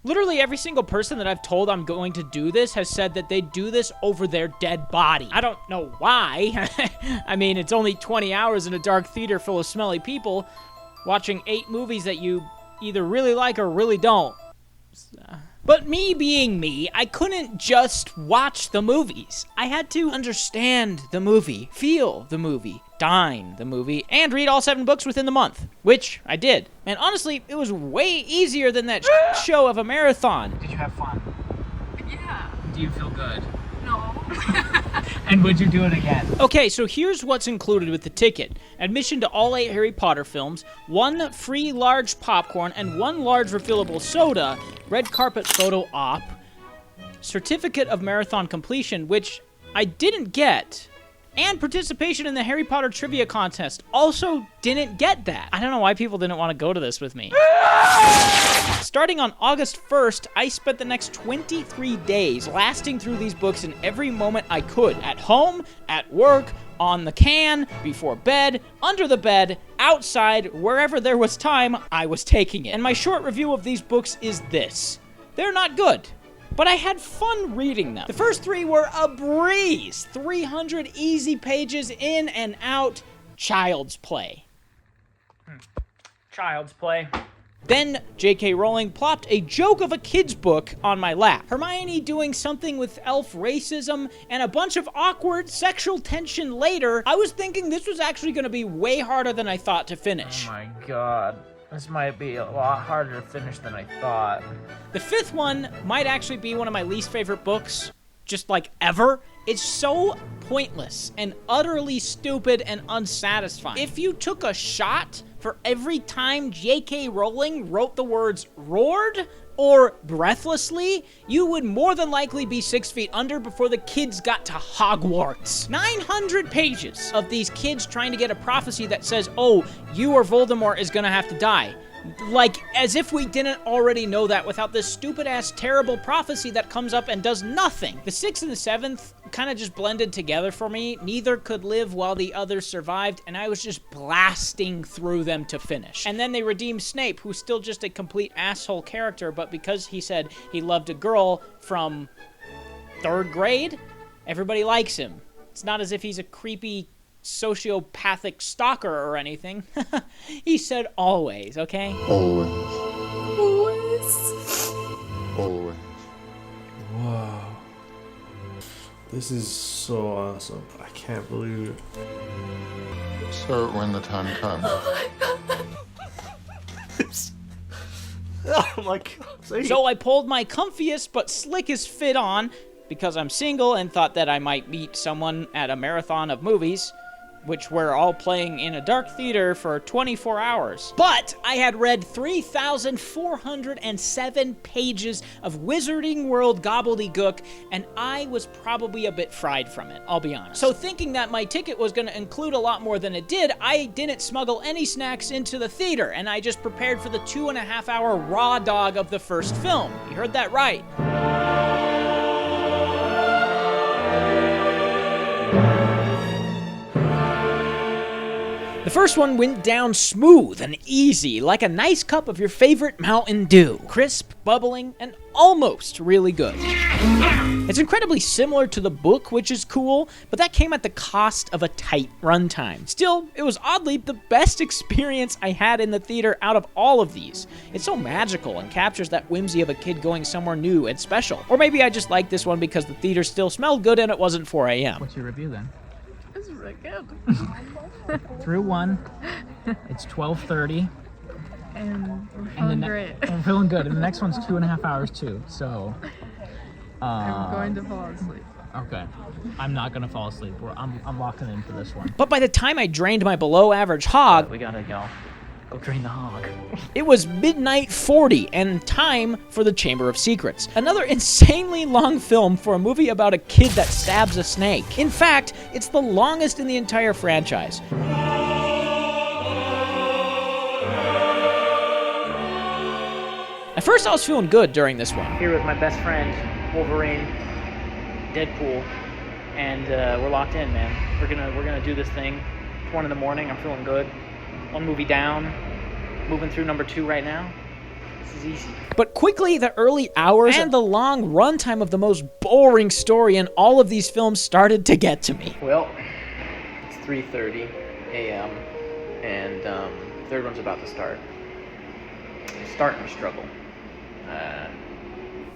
Literally every single person that I've told I'm going to do this has said that they do this over their dead body. I don't know why. I mean, it's only 20 hours in a dark theater full of smelly people watching 8 movies that you either really like or really don't. But me being me, I couldn't just watch the movies. I had to understand the movie, feel the movie, dine the movie, and read all 7 books within the month, which I did. And honestly, it was way easier than that show of a marathon. Did you have fun? Yeah. Do you feel good? No. And would you do it again? Okay, so here's what's included with the ticket. Admission to all 8 Harry Potter films, 1 free large popcorn, and 1 large refillable soda, red carpet photo op, certificate of marathon completion, which I didn't get, and participation in the Harry Potter trivia contest. Also didn't get that. I don't know why people didn't want to go to this with me. Starting on August 1st, I spent the next 23 days lasting through these books in every moment I could. At home, at work, on the can, before bed, under the bed, outside, wherever there was time, I was taking it. And my short review of these books is this. They're not good, but I had fun reading them. The first 3 were a breeze. 300 easy pages in and out. Child's play. Child's play. Then J.K. Rowling plopped a joke of a kid's book on my lap. Hermione doing something with elf racism and a bunch of awkward sexual tension later. I was thinking this was actually going to be way harder than I thought to finish. Oh my god. This might be a lot harder to finish than I thought. The 5th one might actually be one of my least favorite books, just like ever. It's so pointless and utterly stupid and unsatisfying. If you took a shot for every time J.K. Rowling wrote the words roared or breathlessly, you would more than likely be 6 feet under before the kids got to Hogwarts. 900 pages of these kids trying to get a prophecy that says, oh, you or Voldemort is gonna have to die. Like, as if we didn't already know that without this stupid-ass terrible prophecy that comes up and does nothing. The 6th and the 7th kind of just blended together for me. Neither could live while the other survived, and I was just blasting through them to finish. And then they redeemed Snape, who's still just a complete asshole character, but because he said he loved a girl from 3rd grade, everybody likes him. It's not as if he's a creepy sociopathic stalker or anything. He said always, okay? Always. Always. Always. Wow. This is so awesome. I can't believe it. So when the time comes. Oh my god. So I pulled my comfiest but slickest fit on because I'm single and thought that I might meet someone at a marathon of movies, which we're all playing in a dark theater for 24 hours. But I had read 3,407 pages of Wizarding World gobbledygook, and I was probably a bit fried from it, I'll be honest. So thinking that my ticket was gonna include a lot more than it did, I didn't smuggle any snacks into the theater, and I just prepared for the 2.5-hour raw dog of the first film. You heard that right. The first one went down smooth and easy, like a nice cup of your favorite Mountain Dew. Crisp, bubbling, and almost really good. It's incredibly similar to the book, which is cool, but that came at the cost of a tight runtime. Still, it was oddly the best experience I had in the theater out of all of these. It's so magical and captures that whimsy of a kid going somewhere new and special. Or maybe I just like this one because the theater still smelled good and it wasn't 4 a.m. What's your review then? It's really good. Through 1. It's 12:30. And we're feeling great. I'm feeling good. And the next one's 2.5 hours too. So. I'm going to fall asleep. Okay. I'm not gonna fall asleep. I'm locking in for this one. But by the time I drained my below average hog, We gotta go drain the hog. it was midnight 40 and time for the Chamber of Secrets. Another insanely long film for a movie about a kid that stabs a snake. In fact, it's the longest in the entire franchise. At first I was feeling good during this one. Here with my best friend, Wolverine, Deadpool, and we're locked in, man. We're gonna do this thing. It's 1 in the morning, I'm feeling good. 1 movie down, moving through number 2 right now. This is easy. But quickly, the early hours and the long runtime of the most boring story in all of these films started to get to me. Well, it's 3:30 a.m. and third one's about to start. I'm starting to struggle.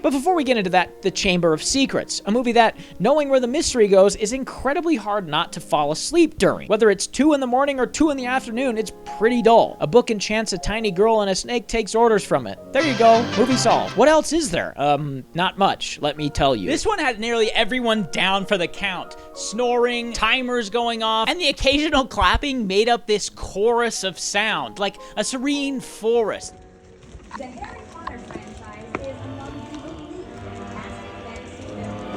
But before we get into that, The Chamber of Secrets, a movie that, knowing where the mystery goes, is incredibly hard not to fall asleep during. Whether it's 2 in the morning or 2 in the afternoon, it's pretty dull. A book enchants a tiny girl and a snake takes orders from it. There you go, movie solved. What else is there? Not much, let me tell you. This one had nearly everyone down for the count. Snoring, timers going off, and the occasional clapping made up this chorus of sound, like a serene forest. The Harry Potter franchise is among the elite fantastic fantasy films.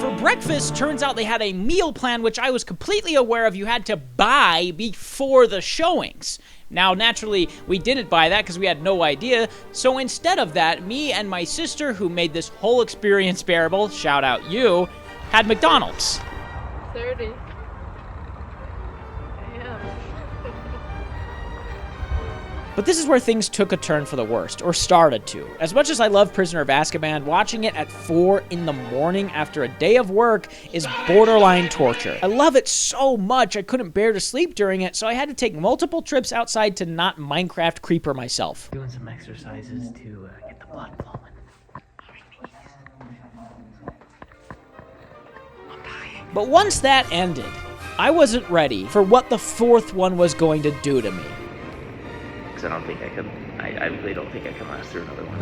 For breakfast, turns out they had a meal plan which I was completely aware of you had to buy before the showings. Now, naturally, we didn't buy that because we had no idea, so instead of that, me and my sister, who made this whole experience bearable, shout out you, had McDonald's. 30 a.m. But this is where things took a turn for the worst, or started to. As much as I love Prisoner of Azkaban, watching it at 4 in the morning after a day of work is borderline torture. I love it so much I couldn't bear to sleep during it, so I had to take multiple trips outside to not Minecraft creeper myself. Doing some exercises to get the blood flowing. But once that ended, I wasn't ready for what the fourth one was going to do to me. Because I don't think I could. I really don't think I can last through another one.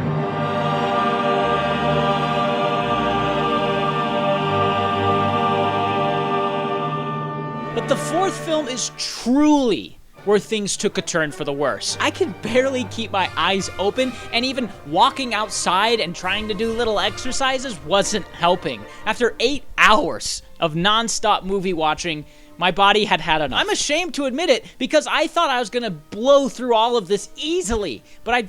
But the fourth film is truly where things took a turn for the worse. I could barely keep my eyes open, and even walking outside and trying to do little exercises wasn't helping. After 8 hours of non-stop movie watching, my body had had enough. I'm ashamed to admit it, because I thought I was gonna blow through all of this easily, but I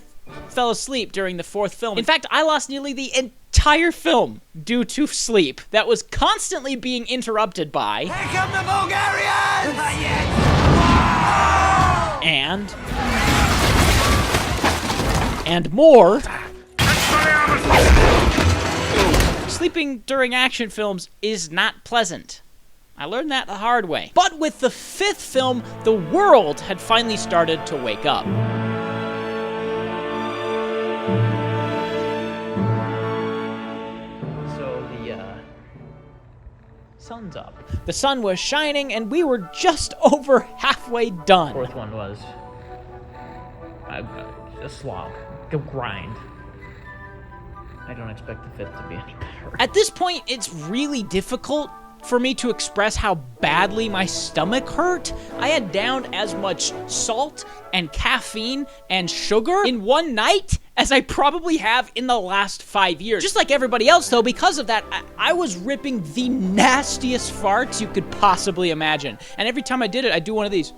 fell asleep during the fourth film. In fact, I lost nearly the entire film due to sleep that was constantly being interrupted by... Here come the Bulgarians! And more. Sleeping during action films is not pleasant. I learned that the hard way. But with the fifth film, the world had finally started to wake up. So the sun's up. The sun was shining, and we were just over halfway done. Fourth one was a slog, a grind. I don't expect the fifth to be any better. At this point, it's really difficult for me to express how badly my stomach hurt. I had downed as much salt and caffeine and sugar in one night as I probably have in the last 5 years. Just like everybody else, though, because of that, I was ripping the nastiest farts you could possibly imagine. And every time I did it, I'd do one of these.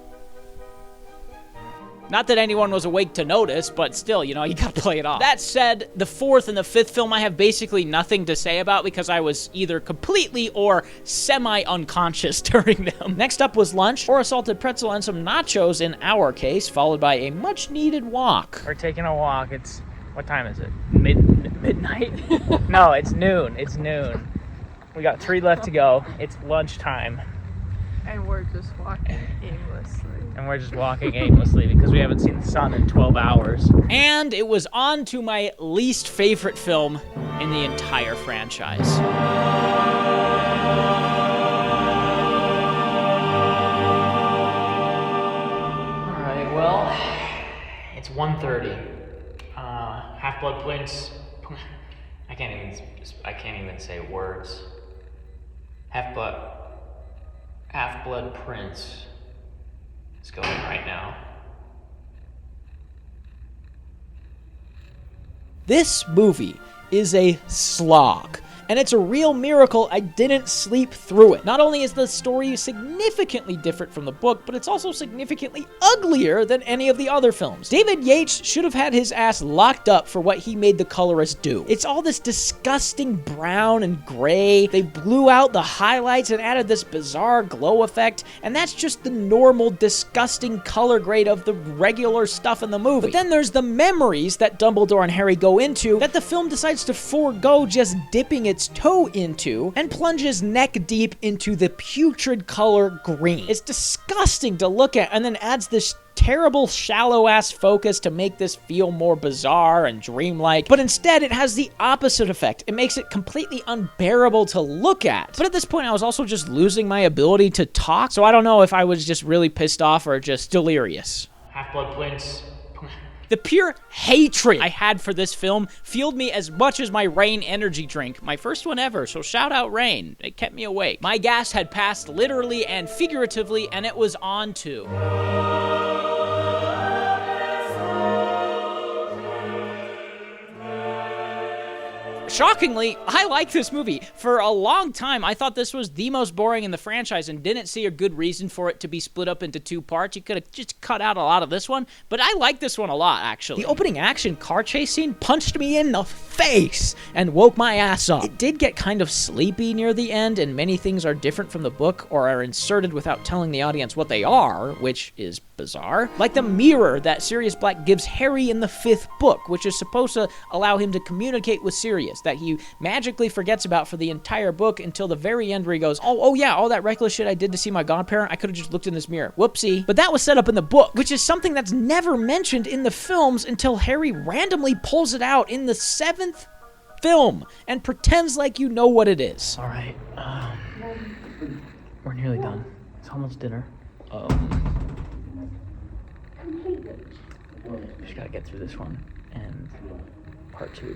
Not that anyone was awake to notice, but still, you know, you gotta play it off. That said, the fourth and the fifth film I have basically nothing to say about because I was either completely or semi-unconscious during them. Next up was lunch, or a salted pretzel and some nachos in our case, followed by a much-needed walk. We're taking a walk. It's, what time is it? Midnight? No, it's noon. It's noon. We got 3 left to go. It's lunchtime. And we're just walking aimlessly. And we're just walking aimlessly because we haven't seen the sun in 12 hours. And it was on to my least favorite film in the entire franchise. Alright, well, it's 1:30. Half-Blood Prince. I can't even say words. Half-Blood Prince is going right now. This movie is a slog. and it's a real miracle I didn't sleep through it. Not only is the story significantly different from the book, but it's also significantly uglier than any of the other films. David Yates should have had his ass locked up for what he made the colorist do. It's all this disgusting brown and gray. They blew out the highlights and added this bizarre glow effect, and that's just the normal disgusting color grade of the regular stuff in the movie. But then there's the memories that Dumbledore and Harry go into that the film decides to forego just dipping its toe into and plunges neck deep into the putrid color green. It's disgusting to look at, and then adds this terrible shallow-ass focus to make this feel more bizarre and dreamlike, but instead it has the opposite effect. It makes it completely unbearable to look at. But at this point I was also just losing my ability to talk, so I don't know if I was just really pissed off or just delirious. Half-Blood Prince. The pure hatred I had for this film fueled me as much as my Rain energy drink, my first one ever, so shout out Rain. It kept me awake. My gas had passed literally and figuratively, and it was on to. Shockingly, I like this movie. For a long time, I thought this was the most boring in the franchise and didn't see a good reason for it to be split up into 2 parts. You could have just cut out a lot of this one, but I like this one a lot, actually. The opening action car chase scene punched me in the face and woke my ass up. It did get kind of sleepy near the end, and many things are different from the book or are inserted without telling the audience what they are, which is bizarre. Like the mirror that Sirius Black gives Harry in the 5th book, which is supposed to allow him to communicate with Sirius, that he magically forgets about for the entire book until the very end where he goes, oh yeah, all that reckless shit I did to see my godparent, I could have just looked in this mirror. Whoopsie. But that was set up in the book, which is something that's never mentioned in the films until Harry randomly pulls it out in the 7th film and pretends like you know what it is. All right, we're nearly done. It's almost dinner. Just gotta get through this one and part 2.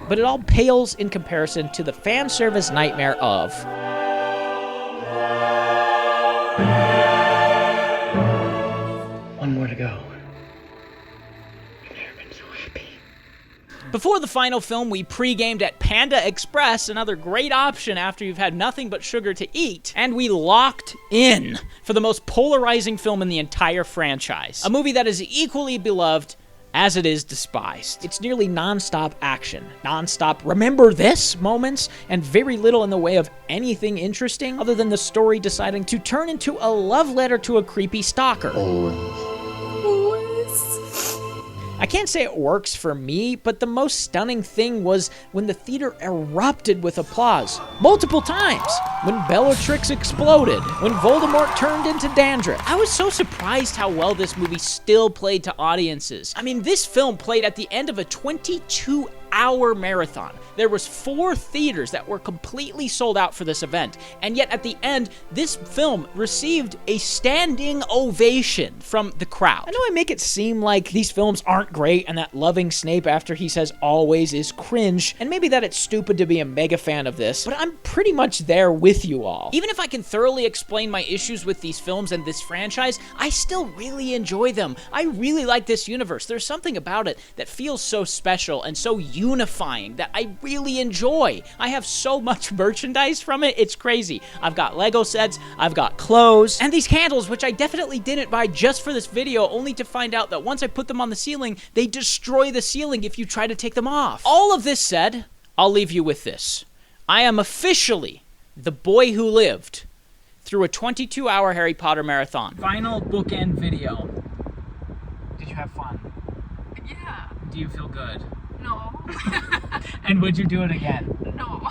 But it all pales in comparison to the fan service nightmare of one more to go. I've never been so happy. Before the final film, we pre-gamed at Panda Express, another great option after you've had nothing but sugar to eat, and we locked in for the most polarizing film in the entire franchise. A movie that is equally beloved as it is despised. It's nearly non-stop action, non-stop remember this moments, and very little in the way of anything interesting other than the story deciding to turn into a love letter to a creepy stalker. Always. I can't say it works for me, but the most stunning thing was when the theater erupted with applause. Multiple times. When Bellatrix exploded. When Voldemort turned into dandruff. I was so surprised how well this movie still played to audiences. I mean, this film played at the end of a 22-hour marathon. There was 4 theaters that were completely sold out for this event, and yet at the end, this film received a standing ovation from the crowd. I know I make it seem like these films aren't great and that loving Snape after he says always is cringe, and maybe that it's stupid to be a mega fan of this, but I'm pretty much there with you all. Even if I can thoroughly explain my issues with these films and this franchise, I still really enjoy them. I really like this universe. There's something about it that feels so special and so unifying that I really enjoy. I have so much merchandise from it, it's crazy. I've got Lego sets, I've got clothes, and these candles, which I definitely didn't buy just for this video, only to find out that once I put them on the ceiling, they destroy the ceiling if you try to take them off. All of this said, I'll leave you with this. I am officially the boy who lived through a 22-hour Harry Potter marathon. Final bookend video. Did you have fun? Yeah. Do you feel good? No. And would you do it again? No.